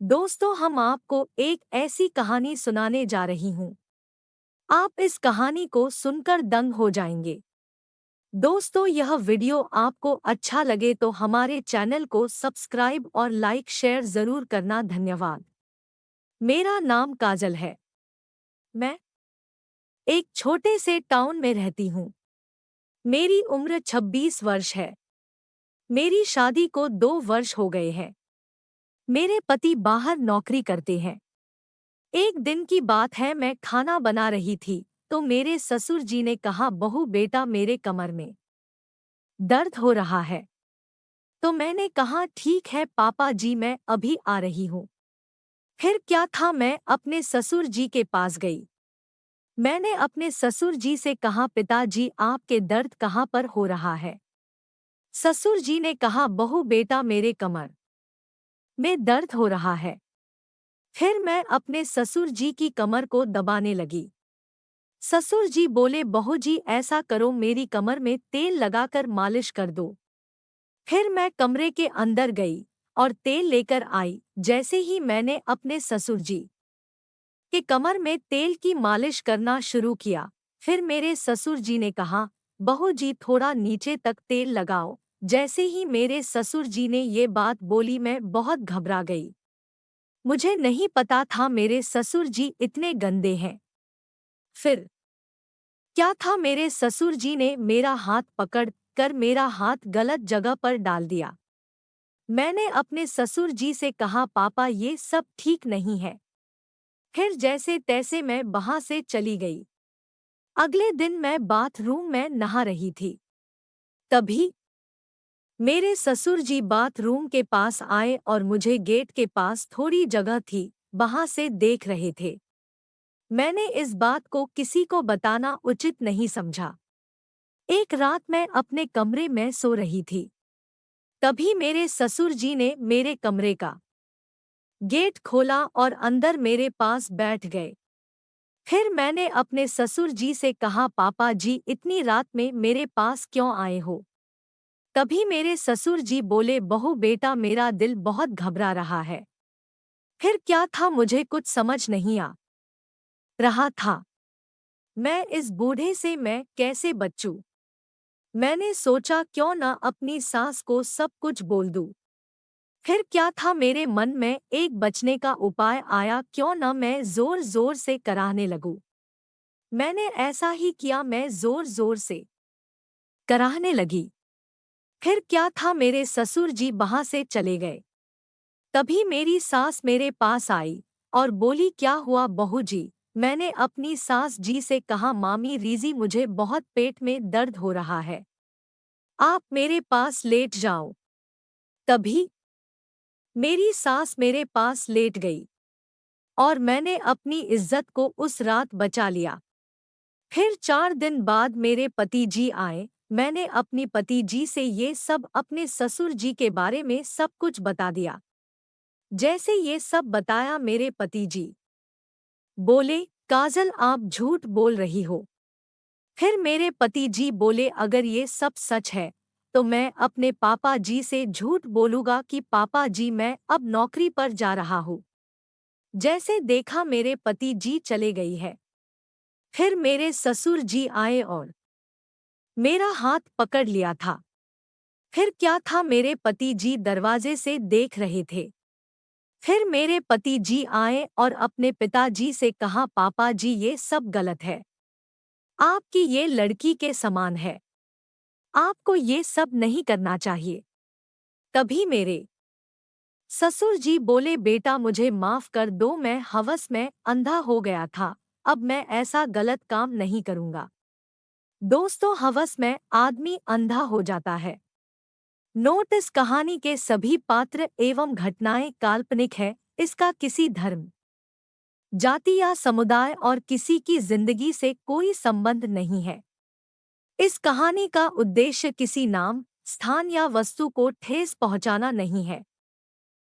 दोस्तों, हम आपको एक ऐसी कहानी सुनाने जा रही हूँ। आप इस कहानी को सुनकर दंग हो जाएंगे। दोस्तों, यह वीडियो आपको अच्छा लगे तो हमारे चैनल को सब्सक्राइब और लाइक शेयर जरूर करना। धन्यवाद। मेरा नाम काजल है। मैं एक छोटे से टाउन में रहती हूँ। मेरी उम्र 26 वर्ष है। मेरी शादी को 2 वर्ष हो गए हैं। मेरे पति बाहर नौकरी करते हैं। एक दिन की बात है, मैं खाना बना रही थी तो मेरे ससुर जी ने कहा, बहू बेटा मेरे कमर में दर्द हो रहा है। तो मैंने कहा, ठीक है पापा जी, मैं अभी आ रही हूँ। फिर क्या था, मैं अपने ससुर जी के पास गई। मैंने अपने ससुर जी से कहा, पिताजी आपके दर्द कहाँ पर हो रहा है। ससुर जी ने कहा, बहू बेटा मेरे कमर में दर्द हो रहा है। फिर मैं अपने ससुर जी की कमर को दबाने लगी। ससुर जी बोले, बहू जी ऐसा करो, मेरी कमर में तेल लगाकर मालिश कर दो। फिर मैं कमरे के अंदर गई और तेल लेकर आई। जैसे ही मैंने अपने ससुर जी के कमर में तेल की मालिश करना शुरू किया, फिर मेरे ससुर जी ने कहा, बहू जी थोड़ा नीचे तक तेल लगाओ। जैसे ही मेरे ससुर जी ने ये बात बोली, मैं बहुत घबरा गई। मुझे नहीं पता था मेरे ससुर जी इतने गंदे हैं। फिर क्या था, मेरे ससुर जी ने मेरा हाथ पकड़ कर मेरा हाथ गलत जगह पर डाल दिया। मैंने अपने ससुर जी से कहा, पापा ये सब ठीक नहीं है। फिर जैसे तैसे मैं वहां से चली गई। अगले दिन मैं बाथरूम में नहा रही थी। तभी मेरे ससुर जी बाथरूम के पास आए और मुझे गेट के पास थोड़ी जगह थी वहां से देख रहे थे। मैंने इस बात को किसी को बताना उचित नहीं समझा। एक रात मैं अपने कमरे में सो रही थी। तभी मेरे ससुर जी ने मेरे कमरे का गेट खोला और अंदर मेरे पास बैठ गए। फिर मैंने अपने ससुर जी से कहा, पापा जी इतनी रात में मेरे पास क्यों आए हो। तभी मेरे ससुर जी बोले, बहू बेटा मेरा दिल बहुत घबरा रहा है। फिर क्या था, मुझे कुछ समझ नहीं आ रहा था। मैं इस बूढ़े से मैं कैसे बचूं। मैंने सोचा, क्यों न अपनी सास को सब कुछ बोल दूं। फिर क्या था, मेरे मन में एक बचने का उपाय आया, क्यों न मैं जोर जोर से कराहने लगूं। मैंने ऐसा ही किया, मैं जोर जोर से कराहने लगी। फिर क्या था, मेरे ससुर जी वहां से चले गए। तभी मेरी सास मेरे पास आई और बोली, क्या हुआ बहू जी। मैंने अपनी सास जी से कहा, मामी रीजी मुझे बहुत पेट में दर्द हो रहा है, आप मेरे पास लेट जाओ। तभी मेरी सास मेरे पास लेट गई और मैंने अपनी इज्जत को उस रात बचा लिया। फिर 4 दिन बाद मेरे पति जी आए। मैंने अपनी पति जी से ये सब अपने ससुर जी के बारे में सब कुछ बता दिया। जैसे ये सब बताया, मेरे पति जी बोले, काजल आप झूठ बोल रही हो। फिर मेरे पति जी बोले, अगर ये सब सच है तो मैं अपने पापा जी से झूठ बोलूँगा कि पापा जी मैं अब नौकरी पर जा रहा हूँ। जैसे देखा, मेरे पति जी चले गई है। फिर मेरे ससुर जी आए और मेरा हाथ पकड़ लिया था। फिर क्या था, मेरे पति जी दरवाजे से देख रहे थे। फिर मेरे पति जी आए और अपने पिताजी से कहा, पापा जी ये सब गलत है, आपकी ये लड़की के समान है, आपको ये सब नहीं करना चाहिए। तभी मेरे ससुर जी बोले, बेटा मुझे माफ कर दो, मैं हवस में अंधा हो गया था, अब मैं ऐसा गलत काम नहीं करूँगा। दोस्तों, हवस में आदमी अंधा हो जाता है। नोट, इस कहानी के सभी पात्र एवं घटनाएं काल्पनिक है। इसका किसी धर्म, जाति या समुदाय और किसी की जिंदगी से कोई संबंध नहीं है। इस कहानी का उद्देश्य किसी नाम, स्थान या वस्तु को ठेस पहुंचाना नहीं है।